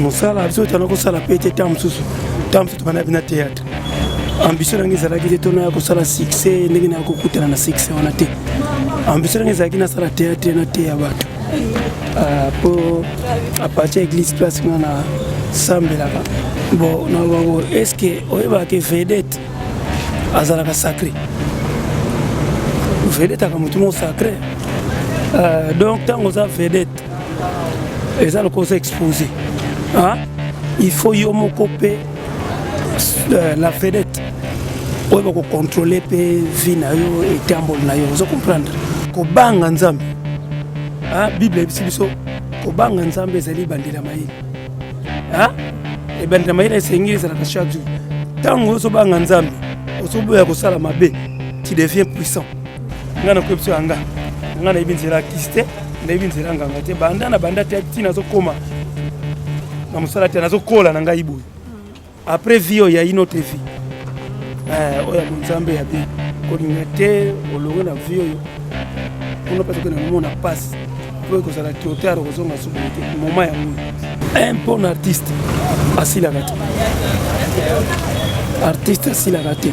Mosala biso tana ko sala pete tamsusu bana bina théâtre ambition nangi zalaki te tona ko sala succès ndenge na ko kutana na succès wana te ambition nangi zalaki na sala théâtre na te ya bato pour à partir église place na sambela bon na bango est-ce que oyeba ke vedette azalaka sacré vedette aka mutu mo sacré donc tango za vedette eza le cause exposé. Hein? Il faut y couper la vedette. On va contrôler la vie et tambol na yo. Vous comprendre? Ko banga nzambe. Ah Bible ebiso ko banga nzambe ezali bandila mayi. Ah? E bandila mayi na sengiri la chaque jour. Tango so banga nzambe, so boya ko sala mabe, tu deviens puissant. Ngana ko ebiso anga. Ngana ibinzela kiste. Ndebinzela nganga te banda te tina zo koma na musala te nazo kola na ngai boy après vie ya une autre vie oya munzambe ya bi ko ngate olongo na vie yo on pas que na mona passe pour que ça la théâtre ko zonga subité moment ya un bon artiste asila gati artiste asila gati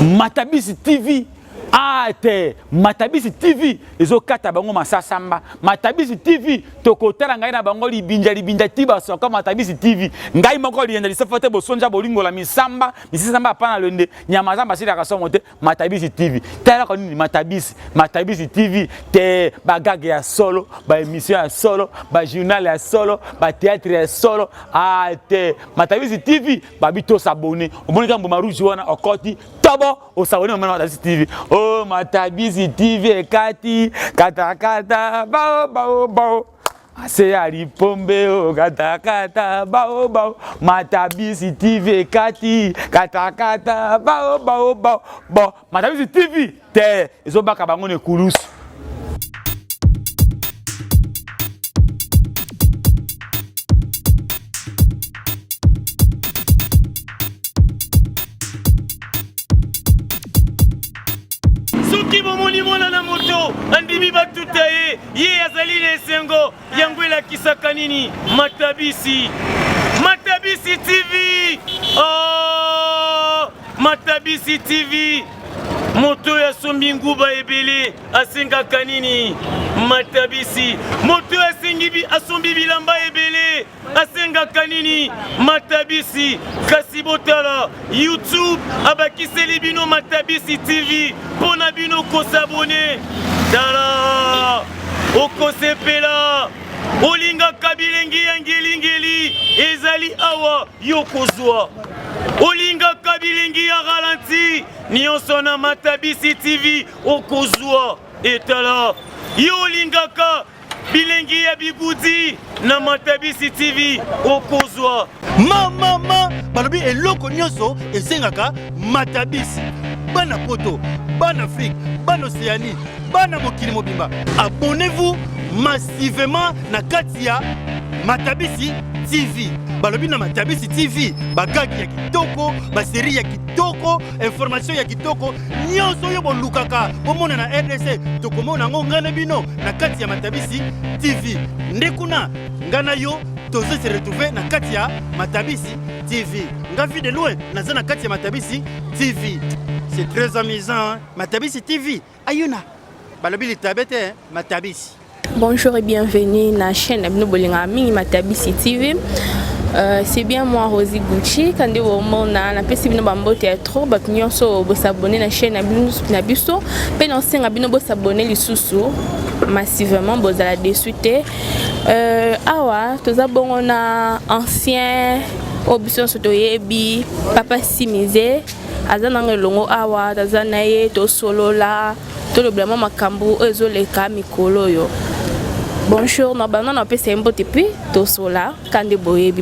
Matabisi TV. Ah, te Matabisi TV ezokata bango masasamba Matabisi TV tokotala ngai na bango libinja tiba soka Matabisi TV ngai moko lienda lisafote bosonja bolingo la misamba apana lende nyama zamba sila kasomo te Matabisi TV tala ko ni Matabisi TV te bagage ya solo ba émission ya solo ba journal ya solo ba théâtre ya solo. Ah, te Matabisi TV babito s'abonner omonika mboma rouge wana okoti tobo osabone na Matabisi TV. Oh, Matabisi TV kati kata bao ase ali pombe o kata bao Matabisi TV kati kata bao bon Matabisi TV te ezobaka bango ne kulusu. Soki bomoni mona na moto andimi batuta ye azali na esengo yango elakisaka nini Matabisi TV. Oh, Matabisi TV moto ya sombi nguba ebele asengaka nini Matabisi moto asombi bilamba ebele asengaka nini Matabisi. Kasi botala YouTube abakiseli bino Matabisi TV pona bino kosabone tala okosepela olingaka bilengi ya ngelingeli ezali awa yokozwa olingaka bilengi ya ralenti nyonso na Matabisi TV okozwa etala yo olingaka bilengi ya bigudi na Matabisi TV okozwa mama balobi eloko nyonso ezengaka Matabisi. Bana poto, bana Afrique, bana Océanie, bana mokili mobimba. Abonnez-vous massivement na katia Matabisi TV. Balobi na Matabisi TV, bagagi ya kitoko, ba série ya kitoko, information ya kitoko, nyonso yo bolukaka. Bomona na RDC, tokomona ngo ngana bino na katia Matabisi TV. Ndekuna ngana yo tozo se retrouver na katia Matabisi TV. Ngavi de loin na zana katia Matabisi TV. C'est très amusant, hein? Matabisi TV. Ayuna. Balobi li tabete Matabisi. Bonjour et bienvenue na chaîne Abino Bolinga Mingi Matabisi TV. C'est bien moi Rosie Gucci quand vous mona na pesi bino bambo théâtre ba nyonso bo s'abonner na chaîne Abino na biso pe non senga bino bo s'abonner lisusu massivement bo za la desuite awa toza bongo na ancien obiso soto yebi papa Simize azana ngelongo awa tazana ye to solo la to le vraiment makambu ezoleka mikolo yo. Bonjour, nous avons un peu de temps depuis tout cela.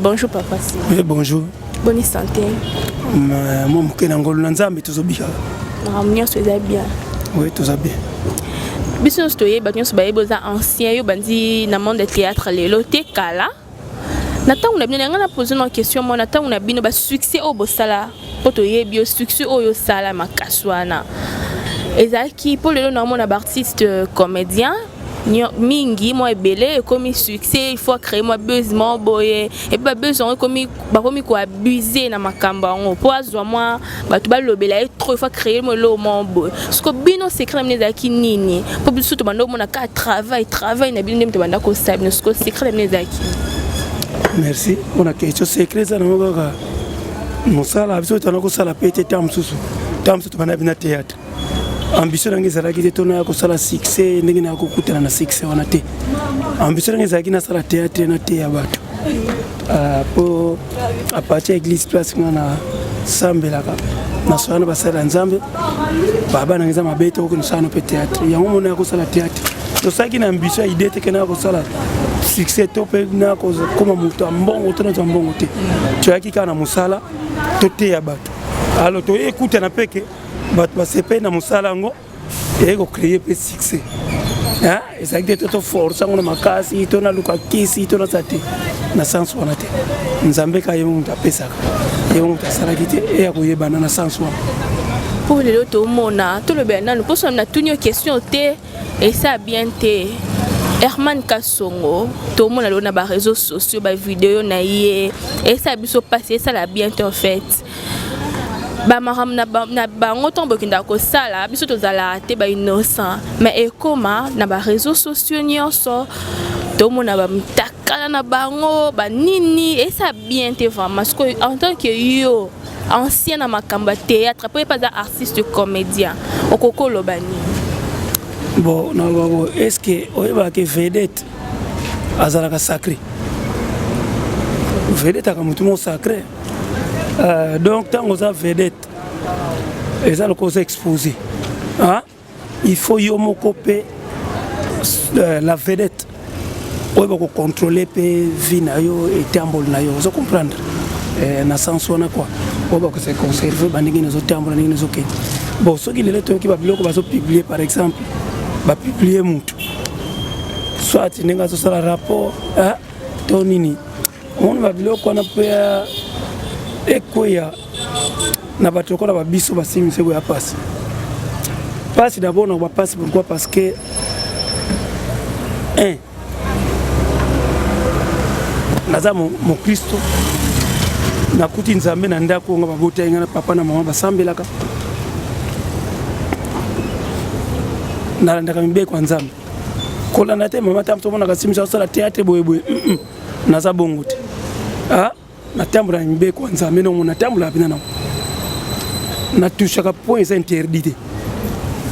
Bonjour papa. Oui, bonjour. Bonne santé. Moi, je suis en tout bien. Bien. Oui, tout bien. Bisous stoye ba nyonso ba eboza ancien yo bandi na monde de théâtre lelo te kala. Nata on a bien ngana poser une question moi nata on a bino ba succès au bosala poto yebi succès oyo sala makaswana. Ezaki pour lelo na mona artiste comédien mingi moi belé comme succès il faut créer moi besoin boye et pas besoin comme quoi abuser na makamba on pour azwa moi batu ba lobela trop il faut créer moi lo mombo ce que bino secret mneza kinini pour biso to bando mona ka travail na bino mto banda ko sabe ce que secret mneza kinini. Merci on a question secret ça na ngaka musala biso to na ko sala pete tamsusu to bana bina théâtre ambition nange ezalaki te tona ya kosala succès ndenge na kokutana na succès wana te ambition nange ezalaki nasala théâtre na te ya bato po apartir ya église place nga na sambelaka nasoyana basala nzambe baba nange eza mabe te okonosala mpe théâtre yango mona ya kosala théâtre tosalaki na ambition ya idée te ke na ya kosala succès to mpe na koma moto ya mbongo to nazwa mbongo te toyaki kaka na mosala to te ya bato alors toyekutana mpe ke bato basepe na mosala yango eyeko créer mpe succès ezalaki te to force yango na makasi to naluka kisi to naza te na sens wana te nzambe ka ye moto apesaka ye moto asalaki te eya koyebana na sens wana pour lelo tomona tolobela nanu mposo na tuni question te esa bien te Herman Kasongo tomona lelo na ba réseaux sociaux ba vidéo na ye esa biso passer ça la bien te en fait ba maram na bango tombo kinda ko sala biso tozala te ba innocent mais ekoma na ba réseaux sociaux nyonso tomona ba mtakala na bango ba nini et ça bien te vraiment parce que en tant que yo ancien na makamba théâtre après pas artiste comédien okoko lobani bon na babo est-ce que oyeba ke vedette azalaka sacré vedette akamutumo sacré donc tant que vedette et ça le cause exposé il faut yo mokope la vedette on va contrôler pe vie na yo et tambol na yo vous comprendre na sens wana quoi on va se conserver bandingi na zo tambol na zo ke bon ce qui les to ki ba biloko ba so publier par exemple ba publier mutu soit ninga so sala rapport to nini on va biloko na pe ekoya na bato kola ba biso ba simise ko ya passe d'abord on va passer pourquoi parce que naza mon Christo nakuti nzambe na ndako nga babota nga na papa na mama basambelaka nalandaka mibe kwa nzambe kolanda te mama tamto mona kasimisa sala théâtre boyeboye naza bongo te na tambola mibe kwa nzambe no na tambola bina na na touchaka point c'est interdit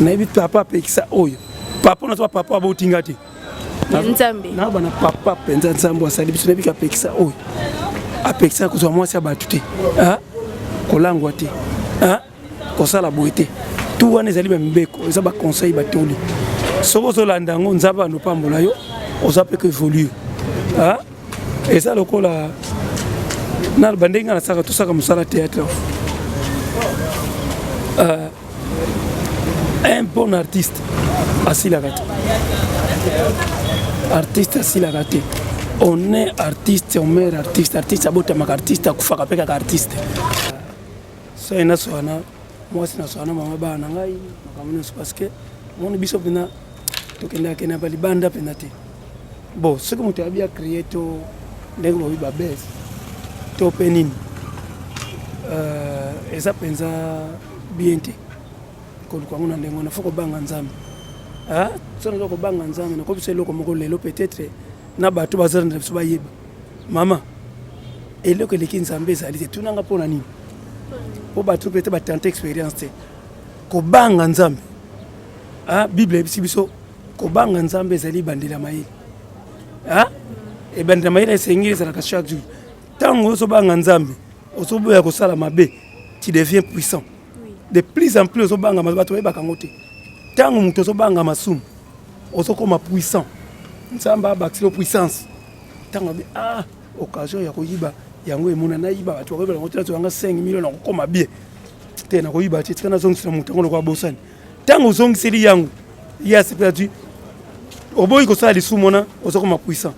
na ebi papa pekisa oyo papa na to papa abotinga te nzambe na bana papa penza nzambe asali biso nebika pekisa oyo apekisa kozwa mwasi ya bato te kolangwa te kosala boye te tout wana ezali bamibeko eza baconseil batoli soki ozolanda yango nzambe andopambola yo oza mpe ko évolue eza lokola na bandenge nasaka tosaka mosala théâtre un bon artiste asilaka te artiste asilaka te on est artiste on meurt artiste abotamaka artiste akufaka mpe kaka artiste so ena soana mwasi na soana mama bana na ngai makambo nyonso parce que moni biso mpena tokendaka na balibanda mpena te bon soki moto abi acréer to ndenge bobi babese to mpe nini eza mpenza bien te koluka ngo na ndenge wana fo kobanga nzambe soki naza kobanga nzambe nakobisa eloko moko lelo peut-être na bato bazalanda biso bayeba mama eloko eleki nzambe ezali te tunanga mpona nini po bato peut-être batente expérience te kobanga nzambe bible ebisi biso kobanga nzambe ezali ebandela mayele ebandela mayele esengi ezalaka chaque jour ntango ozobanga nzambe ozoboya kosala mabe tu deviens puissant de plus en plus ozobanga bato bayebaka yango te ntango moto ozobanga masumu ozokoma puissant nzambe abakisilo puissance ntango abe occasion ya koyiba yango emona nayiba bato bakoyeba yango te nazwanga 5 millions na kokoma bien te na koyiba te tika nazongisela moto yango lokwa bosani ntango ozongiseli yango ye asepelatu oboyi kosala lisumu wana ozokoma puissant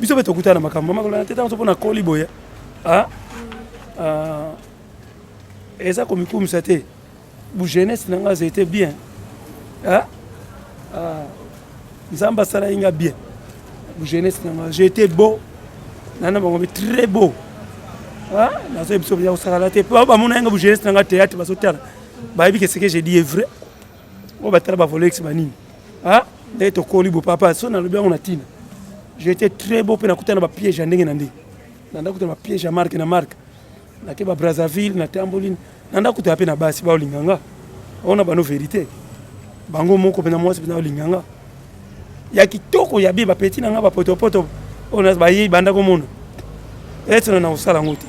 biso mpe tokutana na makambo makolana te ntango ozopona koli boya eza komikumisa te bu jeunesse na nga eza ete bien nzamba sala inga bien jeunesse nanga j'étais beau nana bango très beau ah nazo biso bya usala te ba mona inga jeunesse nanga théâtre basotala ba bi que ce que j'ai dit est vrai on va tala ba volex banini ah d'être koli bo papa so na lobia on a tina j'étais très beau pe na kutana ba piège ndenge na ndenge nanda kutana ba piège ya marque na marque na ke ba Brazzaville na Tamboline nanda kutana pe na basi ba olinganga on a ba no vérité bango moko pe na mwasi pe na olinganga ya kitoko ya biba petit nanga ba poto poto on a ba yi banda ko mona eto na usala ngote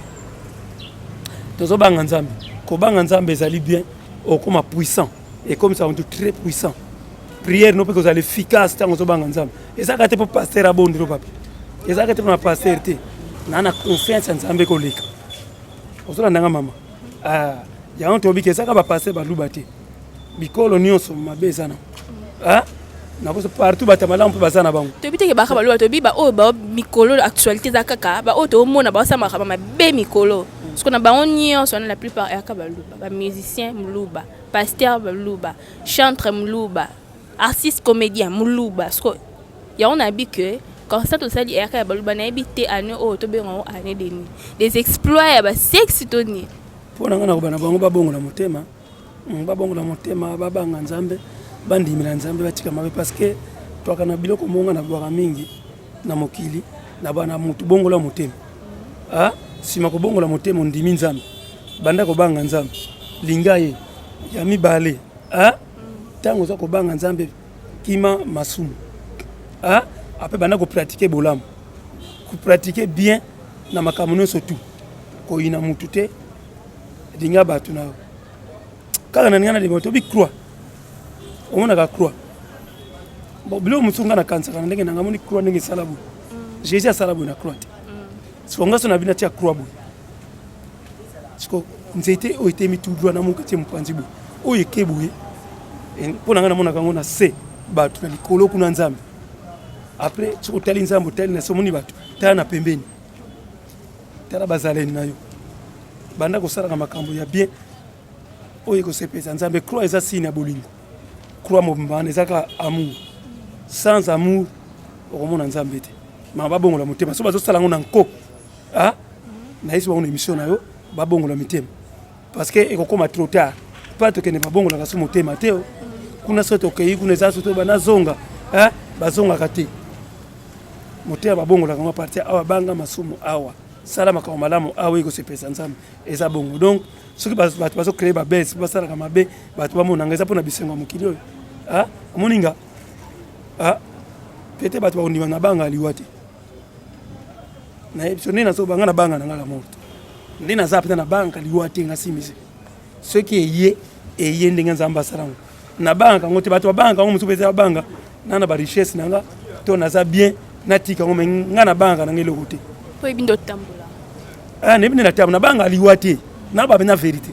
tozo banga nzambe ko banga nzambe ezali bien au comme puissant et comme ça on est très puissant prière non peut que ça efficace tant tozo banga nzambe et ça kate pour pasteur a bondiro papa et ça kate pour pasteur te na confiance en nzambe ko leka ozo ndanga mama ah ya on to bi ke ça ka ba pasteur ba lubate bikolo nyonso mabeza na ah na ko partout batamala on peut bazana bango to biteke ba kaba lo to bi ba o ba mikolo actualité za kaka ba o to mona ba sama kaba mabe mikolo parce que na ba onyo so na la plupart ya kaba luba ba musicien mluba pasteur mluba chanteur mluba artiste comédien mluba parce que ya on a bi que quand ça to sali ya kaba luba na ebité année o to bengo année deni des exploits ya ba sexy toni pona ngana ko bana bango ba bongo na motema ba banga nzambe bandimila nzambe batika mabe parce que twakana biloko monga na bwaka mingi na mokili na bana mutu bongola motema ah sima ko bongola motema ndimi nzambe banda ko banga nzambe lingaye ya mibale ah tango za ko banga nzambe kima masumu ah après banda ko pratiquer bolamu ko pratiquer bien na makamuno surtout ko ina mutu te dinga batu na kala na ngana de moto bi croix on a la croix bon bilo musunga na kansa kana ndenge nanga moni croix ndenge salabu Jésus a salabu na croix so nga so na bina tia croix bu siko nzete o ite mi tudwa na munka tie mpanzi bu o yekebu e pona ngana mona kango na se batu na likolo kuna nzambe après siko tali nzambe tali na somoni batu tala na pembeni tala bazaleni nayo banda ko sala makambo ya bien o yeko sepesa nzambe croix eza sine ya bolingo croix mobimba ezaka amour sans amour okomona nzambe te ma babongola motema so bazosala ngo na nko ah na isi bango émission na yo babongola mitema parce que ekokoma trop tard pas to kene babongola kaso motema te kuna soto kei kuna za soto bana zonga ah bazonga kate motema babongola kama partir awa banga masumu awa salama ka malamu awa iko sepesa nzambe eza bongo donc soki bato bazo créer ba base basala kama be bato bamona ngeza pona bisengo mokili oyo ah moninga ah pete bato ba na banga liwate na epsone na so banga na banga na ngala moto ndina za pete na banga liwate ngasimise soki eye ndinga nzamba salango na banga ngote bato ba banga ngo musupeza banga nana ba richesse nanga to na za bien natika ngo ngana banga na ngelo kote po ebindo tambola ah nebine na tabu na banga liwate na ba bena vérité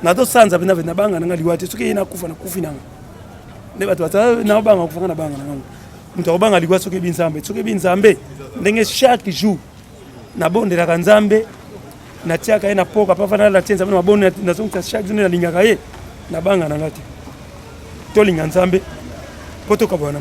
na to sanza bena na banga na liwate soki ina kufa na kufi nanga ne bato bata na banga kufa na banga nanga mto banga liwa soki binzambe ndenge chaque jour na bondela ka nzambe na tiaka ina poka pa fana la tienza na bonne na sonka chaque jour na lingaka ye na banga na ngati to linga nzambe poto ka bwana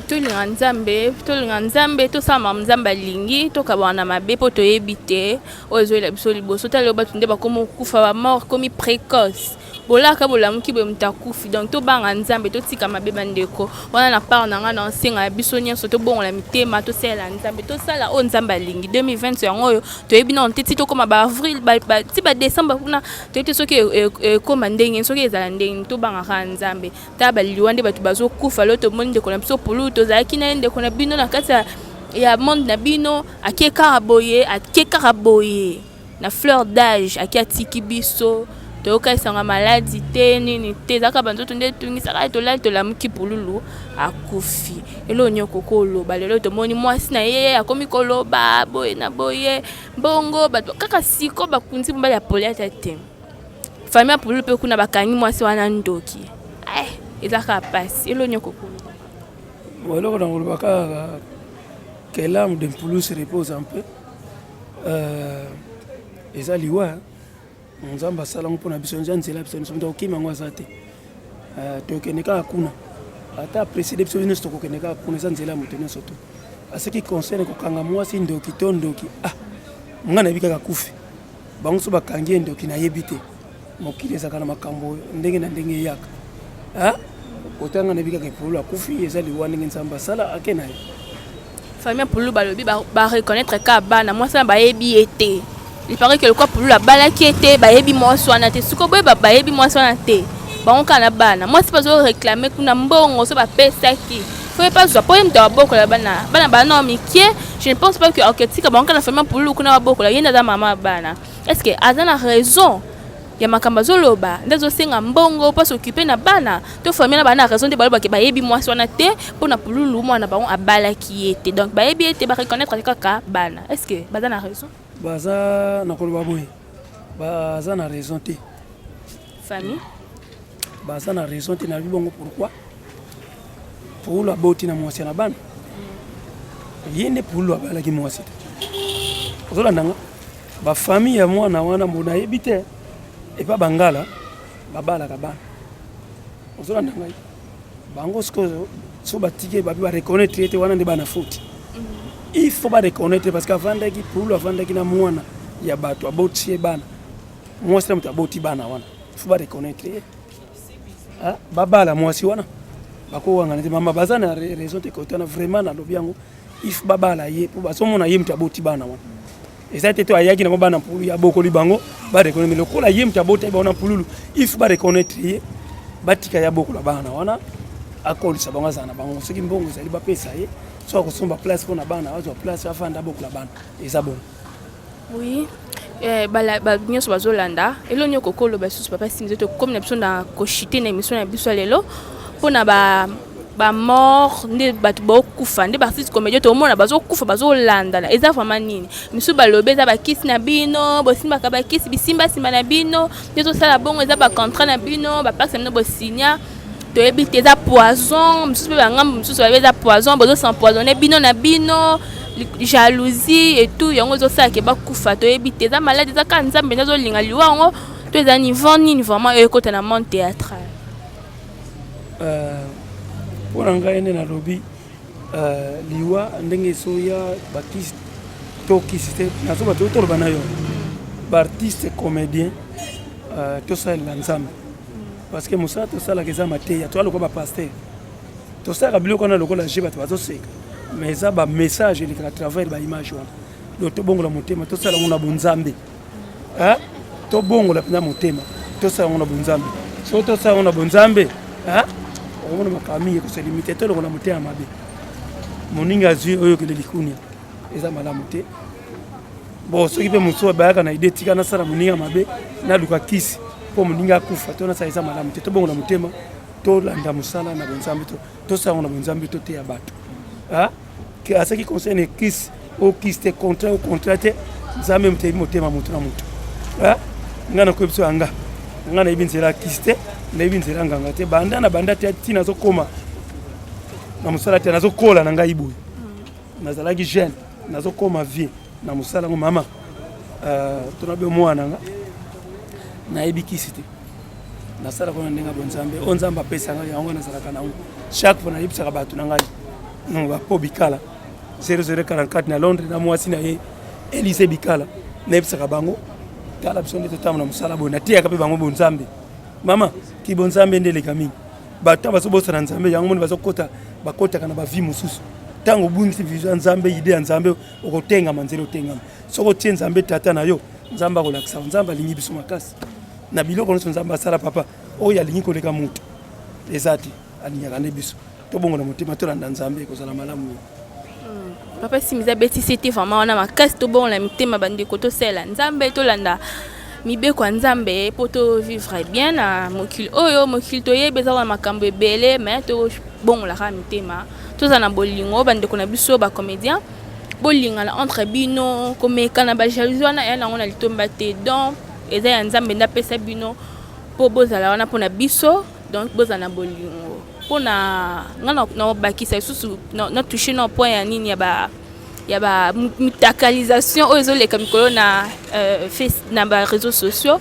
to linga nzambe to sama nzamba lingi to ka bwana mabe poto yebite ozo la biso liboso talo batunde ba komo kufa ba mort komi précoce bolaka bolamuki be mutakufi donc to banga nzambe to tika mabe bandeko wana na part na nga na nsenga biso nyonso to bongola mitema to sala nzambe to sala o nzamba lingi 2020 yango to yebi na nteti to koma ba avril ba ti ba décembre kuna to ete soki koma ndenge soki ezala ndenge to banga ka nzambe ta ba liwande batu bazo kufa lo to monde ko na biso pulu to zaki na ndeko na bino na kata ya monde na bino akeka boye na fleur d'âge akiatiki biso toka isanga maladie te nini te zaka banzoto nde tungisaka to la mukipululu akufi elo nyoko koloba lelo to moni mwasi na ye akomi koloba boye na boye bongo bato kaka siko bakunzi mbali ya poliata te famille pululu pe kuna bakangi mwasi wana ndoki ezaka pasi elo nyoko koloba walo na koloba ka que l'âme d'un poulou se repose un peu ezaliwa nzamba sala mpona biso nzanzela biso nso okima ngwa zate tokene ka kuna ata précédé biso nyonso tokokende kaka kuna eza nzela ya moto nyonso to ce qui concerne kokanga mwasi ndoki to ndoki nga nayebi kaka kufi bango so bakangi ye ndoki nayebi te mokili ezalaka na makambo ndenge na ndenge eyaka otanga nayebi kaka epululu akufi eza liwa ndenge nzambe asala ake na ye famille pululu balobi bareconnaître ka bana mwasi wana bayebi ye te il paraît que lokwa pululu abalaki ye te bayebi mwasi wana te sikoyo boyeba bayebi mwasi wana te bango kaka na bana mwasi bazoreklame kuna mbongo so bapesaki faut pas jouer pour me beaucoup la bana bana mikie je ne pense pas que ok tika bango na famille pululu kuna beaucoup la yenda za mama bana est-ce que azana raison ya makamba zoloba ndazo senga mbongo pas s'occuper na bana to famille na bana raison de baloba ke bayebi mwasi wana te pona pululu mwana bango abalaki ete donc bayebi ete ba reconnaître kaka bana est-ce que bazana raison baza na koloba boye baza na raison te famille baza na raison te na bibongo pourquoi pour la beauté na mwasi na bana yende pour la balaki mwasi te ozolanda ba famille ya mwana wana mbona yebite et pas bangala babala ka bana ozolanda ngai bango so batike ba reconnaître ete wana nde bana faute il faut pas reconnaître parce qu'avandaki pour la vandaki na mwana ya bato aboti bana mwasi na mutaboti bana wana il faut pas reconnaître babala mwasi wana bako wanga nete mama bazana raison te kotana vraiment na lobi yango if babala ye po basomona ye mutaboti bana wana eza te to ayaki na bana pulu ya boko libango ba reconnaître le kola ye mutaboti bana pulu if ba reconnaître ye batika ya boko la bana wana akolisa bango zana bango soki mbongo zali ba pesa ye so akosomba place pour na bana wazo place afanda boko la bana eza bon oui ba nyonso bazolanda elonyo kokolo basusu papa simze to comme na biso na koshite na émission na biso lelo pona ba mort nde bato bokufa nde bartiste comédien to mona bazokufa bazolanda na eza vraiment nini misu balobe eza bakisi na bino bosimba ka bakisi bisimba simba na bino nde tosala bongo eza ba contrat na bino ba passe na bosinya to ebite eza poison misu pe bangambo misu eza poison bozo s'empoisonner bino na bino jalousie et tout yango zo sa ke bakufa to ebite eza malade eza ka nzambe nazo linga liwa ngo to eza niveau nini vraiment ekota na monde théâtral pour ngai ene na lobi liwa ndenge soya baptiste to kisite nazo bato to lobana yo ba artiste comédien to ça la nzambe parce que musa to ça la keza mateya to aloko ba pasteur to ça kabilo kona lokola je bato bazo seka mais ça ba message le travail ba image wana do to bongo la motema to ça la ngona bunzambe to bongo la pina motema to ça ngona bunzambe so to ça ngona bunzambe on makamii ko se limiter to ngona motema mabe moninga zui oyo ke likunia eza malamu te bon soki pe muso bayaka na idée tika na sala moninga mabe na luka kisi po moninga kufa to na sa eza malamu te to bongo la motema to landa musala na bunzambe to ça ngona bunzambe to te ya bato que à ce qui concerne kiss au kiss te contrat au contraté ça même te motema mutu na mutu ngana ko biso anga ngana ibinzela kiss te na ibinzela nganga te banda na banda te tina zo koma na musala te nazo kola na ngai boy nazalaki jeune nazo koma vie na musala ngo mama to na be mwana nga na ibikisi te na sala ko ndenga bonzambe onzamba pesa nga yango na sala kana chaque fois na ibisa bato na ngai non va po bikala 0044 na Londres na mwasi na ye Elise bikala na ibisa bango tala biso ndete tamu na musala bona tia kape bango bonzambe mama ki bonzambe ndele kami bato baso bosa na nzambe yango moni bazokota bakota kana ba vie mususu tango bunzi vision nzambe idée nzambe okotenga manzelo tenga soko tie nzambe tata na yo nzamba kolakisa nzamba lingi biso makasi na biloko nso nzamba sala papa oyo alingi koleka mutu ezati alinyaka ne biso to bongo na motema to landa nzambe kozala malamu papa simiza beti c'était vraiment on a makasi to bongo la mitema bande ko to sela nzambe to landa mibe kwa nzambe poto vivre bien na mokili oyo mokili to yebeza na makambo ebele mais to bongo la mitema to za na bolingo bande ko na biso ba comédien bolinga na entre bino komeka na ba jalousie wana ya nango na litomba te donc eza ya nzambe nda pesa bino po bozala wana pona biso donc bozana bolingo pona ngana na bakisa susu na toucher na point ya nini ya ba mutakalisation ozo le kamikolo na face na ba réseaux sociaux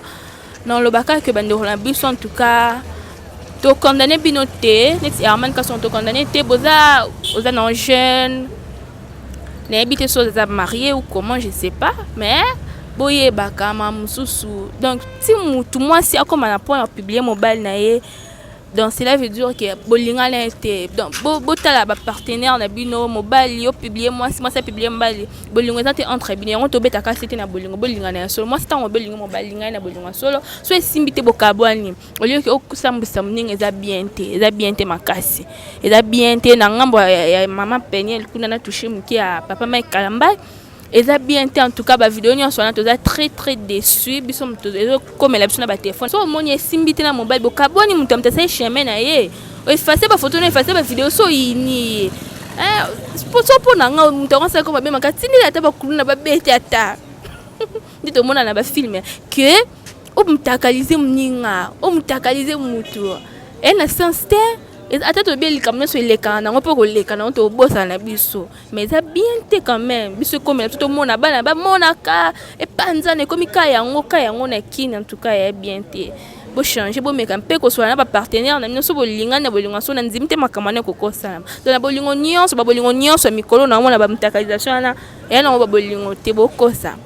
non le baka que bande na biso en tout cas to condamné binoté net Herman ka sont to condamné te boza aux non jeunes n'habite sur des mariés ou comment je sais pas mais boye bakama mususu donc si mutu moi si comme on a point publier mobile naie donc cela veut dire que bolinga na été donc botala ba partenaire na bino mobile yo publier moi si moi ça publier mobile bolingo était entre bino on to beta ka c'était na bolinga na solo moi c'est en bolingo mobile na bolingo solo so esimbite bokabwani au lieu que okusambisa mninga eza bien te makasi eza bien te na ngambo ya mama Peniel kuna na toucher muki ya papa Mike Kalamba eza bien te en tout cas ba vidéo nyonso na toza très déçu biso comme la biso na ba téléphone so moni esimbite na mobile bokabwani mutu amtasa chemin na ye o effacer ba photo na effacer ba vidéo so ini so pona nga mutu onsa ko ba bema katini la ta ba kuluna ba bete ata ndito mona na ba film que o mutakalize mninga o mutakalize mutu na sens te ata to beli comme so le kana on peut le kana on to bossa na biso mais ça bien te quand même biso comme tout le monde na bana ba monaka et panzane comme ka yango na kini en tout cas ya bien te bo changer bo meka mpe ko so na ba partenaire na biso bolinga na bolinga so na nzimte makamane ko kosa donc na bolingo nyonso mikolo na mona ba mutakalisation na na ba bolingo te bo kosa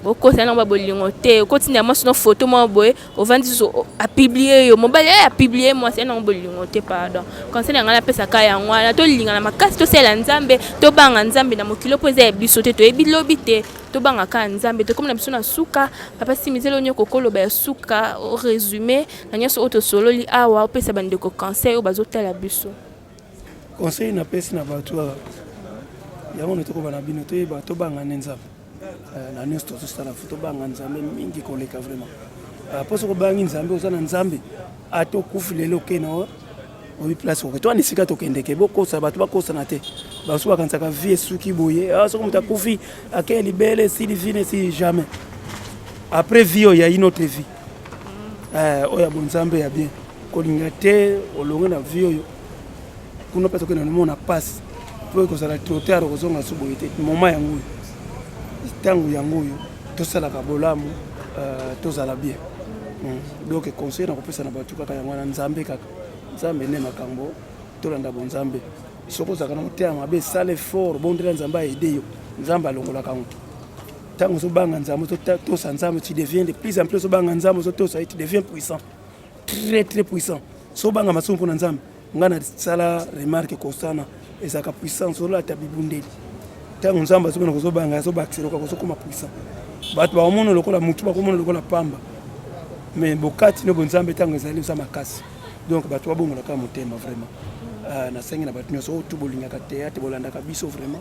bokosa na ba bolingo te kotina moi sur photo moi boy au vandi so a publier yo mobile a publier moi c'est na bolingo te pardon quand c'est ngala pesa ka ya ngwana to linga na makasi to sela nzambe to banga nzambe na mokilo poza e biso te to e bilobi te to banga ka nzambe to comme na biso na suka papa simizelo nyoko kolo ba suka au résumé na nyoso auto solo li awa pesa bande ko conseil o bazotala biso conseil na pesa na batwa ya mona to ko bana bino to banga nzambe na nesto sala foto banga nzambe mingi koleka vraiment poso ko banga nzambe osana nzambe ato kufilelo keno obi place ko to anisika to kendeke boko sa bato bakosa na te baso bakansaka vie suki boye so comme ta kufi akeli belle si divine si jamais après vie il y a une autre vie oya bon nzambe ya bien kolinga te olonga na vie oyo kuno peso ke na mona passe pour ko sala trotter ko zonga suboye te moment yango tangu yango yo tosalaka bolamu tozala bien donc conseil na kopesa na bato kaka yango na nzambe kaka nzambe ne makambo tolanda bon nzambe soko zaka na motema mabe sale fort bon ndela nzambe aide yo nzambe alongolaka mutu tangu so banga nzambe to sa nzambe tu deviens de plus en plus so banga nzambe so to sa tu deviens puissant très puissant so banga masomo pona nzambe ngana sala remarque kosana ezaka puissance so la tabibundeli tangu nzamba so ko banga so bakisero ko so kuma puissant bato ba omono lokola mutu ba komono lokola pamba mais bokati no bonzambe tangu ezali sa makasi donc bato ba bongo la ka motema vraiment na sengi na bato nyoso to bolinga ka théâtre bolanda ka biso vraiment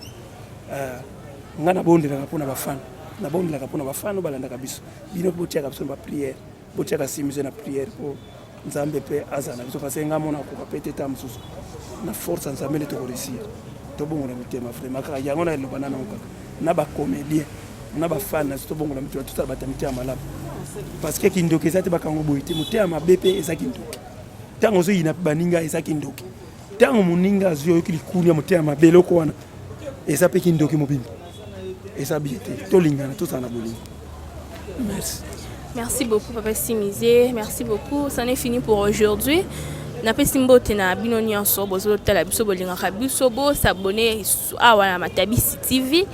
ngana bondela ka pona bafana na bondela ka pona bafana balanda ka biso bino botia ka biso ba prière botia ka simise na prière pour nzambe pe azana biso parce nga mona ko kapete tamsusu na force nzambe le to réussir to bongo na mutema vraiment ka yango na lobana na okaka na ba comédien na ba fan na to bongo na mutema tout ça ba tamiti malamu parce que kindoki ezati bakango boyite mutema BP ezaki ndoki tango zo ina baninga ezaki ndoki tango muninga zo yokili kunya mutema beloko wana eza pe kindoki mobimba eza biete to lingana to sana bolingo. Merci beaucoup Papa Simizé, merci beaucoup, ça en est fini pour aujourd'hui. Napesi simbote na bino nyonso bozo tala biso bolinga biso bo s'abonner awa na Matabisi TV.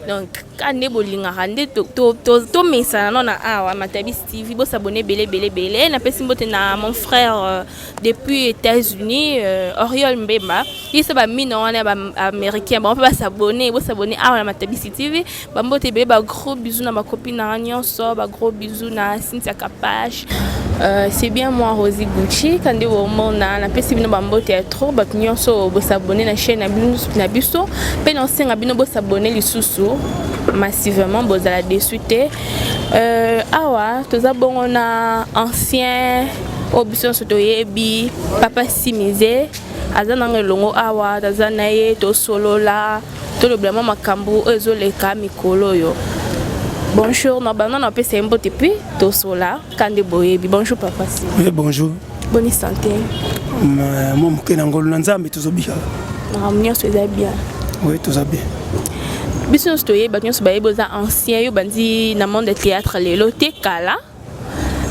Donc kande bolinga rande to mesa na awa Matabisi TV bo s'abonner belé. Napesi simbote na mon frère depuis États-Unis Oriol Mbemba. Il se ba mino wana ba américain bon peut s'abonner awa na Matabisi TV. Ba mbote be ba gros bisous na ma copine na nyonso ba gros bisous na Cynthia Kapache. C'est bien moi Rosie Gucci quand au monde na pesi bino bambote trop bato nyonso bo s'abonner na chaîne na biso pe na senga bino bo s'abonner lisusu massivement bo za la désuite awa toza bongo na ancien obiso soto yebi Papa Simizé azana ngelongo awa tazana ye to solola to le blamo makambu ezoleka mikolo yo. Bonjour, normalement on peut s'emboter puis to sola kande boyebi. Bonjour Papa Simizé. Oui, bonjour. Bonne santé. Moi mokena ngolo na nzambe tozobika. Na mnyo so bien. Oui, tout ça bien. Biso stoye ba nyo so ba eboza ancien yo bandi na monde de théâtre lelo te kala.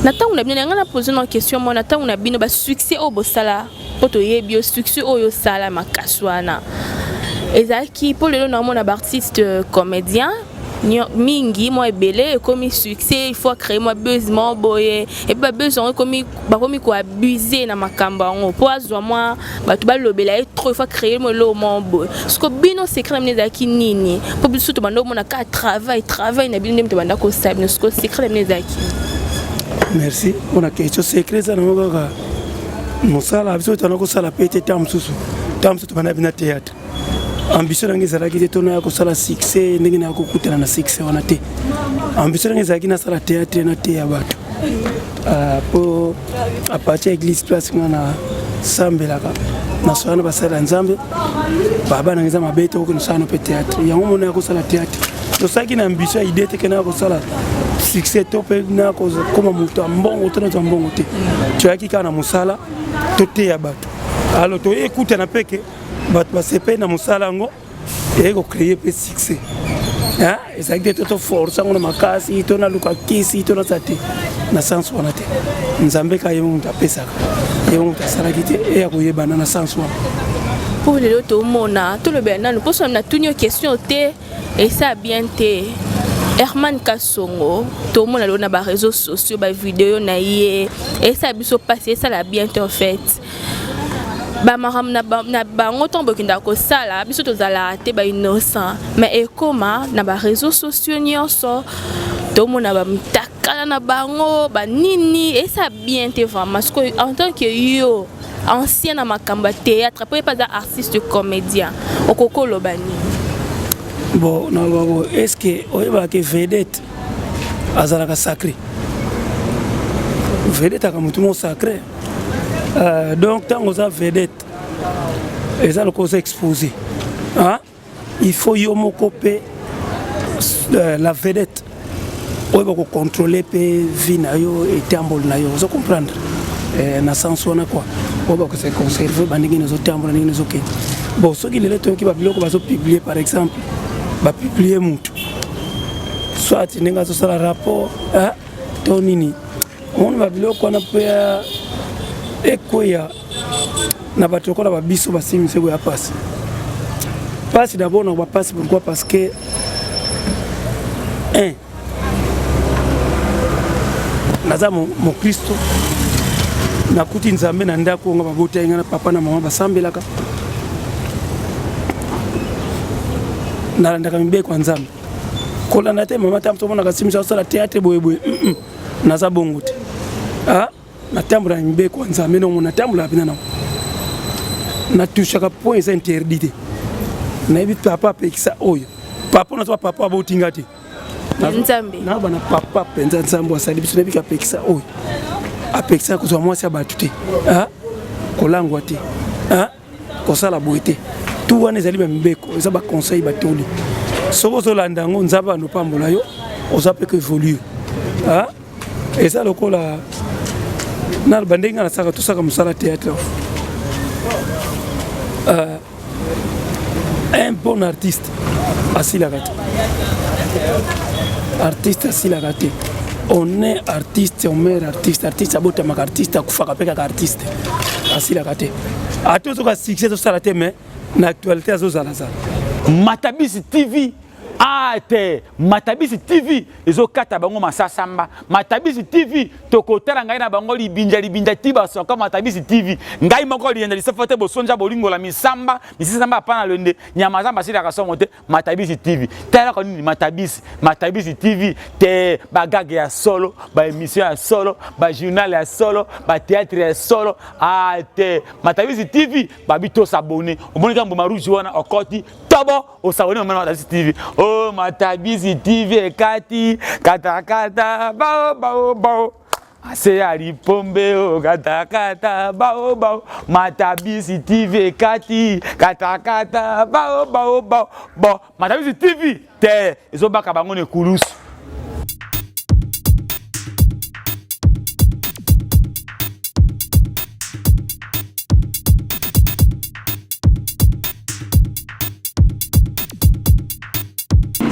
Nata on a bien ngana poser une question moi nata on a bien ba succès au bosala poto yebio succès au yo sala makaswana ezaki pour le nom na artiste comédien mingi moi ebele comme succès il faut créer moi besoin boye et pas besoin comme ba comme ko abuser na makamba ngo po azwa moi ba tu ba lobela et trop il faut créer moi lo mon boy ce que bino secret nezaki nini po biso to bando mona ka travail na bino to banda ko sabe ce que secret nezaki. Merci. On a question secret ça non ga musala biso to na ko sala pete tamsusu to bana bina théâtre ambition nange ezalaki te tona ya kosala succès ndenge na kokutana na succès wana te ambition nange ezalaki nasala théâtre na te ya bato po apartir ya église place nga na sambelaka nasoya na basala ya nzambe baba nange eza mabe te oke nosala no mpe théâtre yango mona ya kosala théâtre tosalaki na ambition ya idée teke na ya kosala succès to mpe na koma moto ya mbongo to nazwa mbongo te toyaki kaka na mosala to te ya bato alo toyekutana peke bato basepe na mosala yango eyeko créer mpe succès ezalaki te to force yango na makasi to naluka kisi to naza te na sens wana te nzambe ka ye moto apesaka ye moto asalaki te eya koyebana na sens wana pour lelo tomona tolobela nanu mposo na tuni question te esa bien te Herman Kasongo tomona lelo na ba réseaux sociaux ba vidéo na ye esa biso passer ça la bien te en fait ba maram na bango tombo kinda ko sala biso tozala te ba innocent mais ekoma na ba réseaux sociaux nyonso tomona ba mtakala na bango ba nini et ça bien te vraiment parce que en tant que yo ancien na makamba théâtre peut pas artiste comédien okokolo bani bon non est-ce que oyeba que vedette azalaka sacré vedette akamutumo sacré. Donc, tant que ça vedette, et ça le cause exposé. Il faut y copé la vedette. On va contrôler la vie et tambol nayo. Vous comprendre? Na sens on a quoi? On va se conserver, bandigi nos tambol, bandigi nos ok. Bon, ce qui est là, qui va publier par exemple, va publier mutu. Soit tu n'as pas un rapport, tonini. On va publier qu'on a payé. Ekoya na bato ko na babiso basimisi ko ya passe d'abord na ba passe pourquoi parce que naza mon Kristo nakuti nzambe na ndako nga babota nga papa na mama basambelaka nalandaka mibe kwa nzambe kolanda te mama tamto mona kasimisa sala théâtre boyeboye naza bongo te na tambola mbe kwa nzambe no na tambola bina na na touchaka point c'est interdit na ebi papa pekisa oyo papa na papa abotinga te nzambe na bana papa penza nzambe asali biso nebika pekisa oyo apekisa ko zwa mwasi abatu te kolangwa te kosala boite tout wana ezali mbeko eza ba conseil batoli soko zolanda ngo nzaba no pambola yo ozape ko évoluer eza lokola na bandenga na saka tout ça comme ça la théâtre un bon artiste assis la gâte artiste assis la gâte on est artiste on meurt artiste abota mak artiste akufaka peka artiste assis la gâte a tout ce succès tout ça la thème na actualité azozala za Matabisi TV ate Matabisi TV ezokata bango masasamba Matabisi TV tokotala ngai na bango libinja tiba soka Matabisi TV ngai moko lienda lisefote bosonja bolingo la misamba apana lende nyama zamba sila kasongo te Matabisi TV tala ko nini Matabisi TV te bagage ya solo ba émission ya solo ba journal ya solo ba théâtre ya solo ate Matabisi TV babito s'abonner omonika mboma rouge wana okoti tobo osabonner na Matabisi TV Matabisi TV ekati katakata bao ase ali pombe katakata bao Matabisi TV ekati katakata bao bon Matabisi TV te ezobaka bango ne kulusu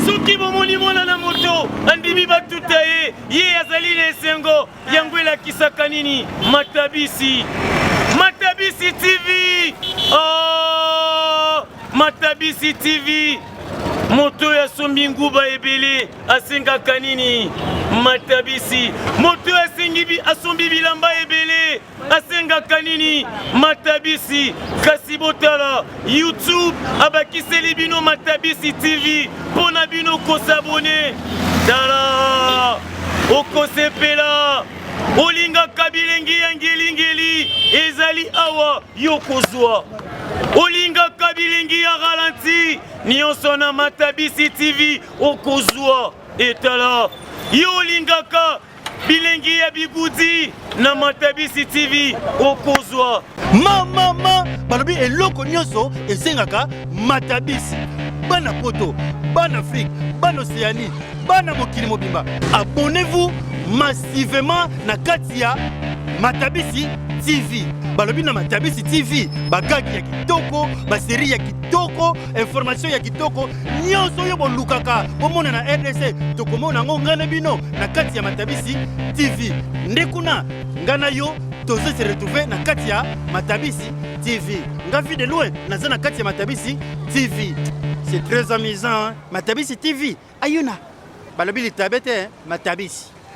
soki bomoni mwana na moto andimi batuta ye azali na esengo yango elakisaka nini Matabisi Matabisi TV. Oh, Matabisi TV. Moto ya sombi nguba ebele asengaka nini Matabisi. Moto ya sengibi asombi bilamba ebele asengaka nini Matabisi. Kasi botala YouTube abakiseli bino Matabisi TV pona bino kosabone. Tala okosepela olingaka bilengi ya ngelingeli ezali awa yokozwa. Olingaka bilengi ya ralenti nyonso na Matabisi TV okozwa. Etala yo olingaka bilengi ya bigudi na Matabisi TV okozwa. Mama balobi eloko nyonso esengaka Matabisi. Bana poto, bana Afrique, bana Océanie, bana mokili mobimba. Abonnez-vous massivement na katia Matabisi TV. Balobi na Matabisi TV bagagi ya kitoko, basérie ya kitoko, information ya kitoko, nyonso yo bolukaka bomona na RDC tokomona ngo ngana bino na kati ya Matabisi TV. Ndekuna ngana yo tozo se retrouver na kati ya Matabisi TV. Nga vu de loin naza na kati ya Matabisi TV. C'est très amusant, hein? Matabisi TV. Ayuna. Balobi li tabete, Matabisi.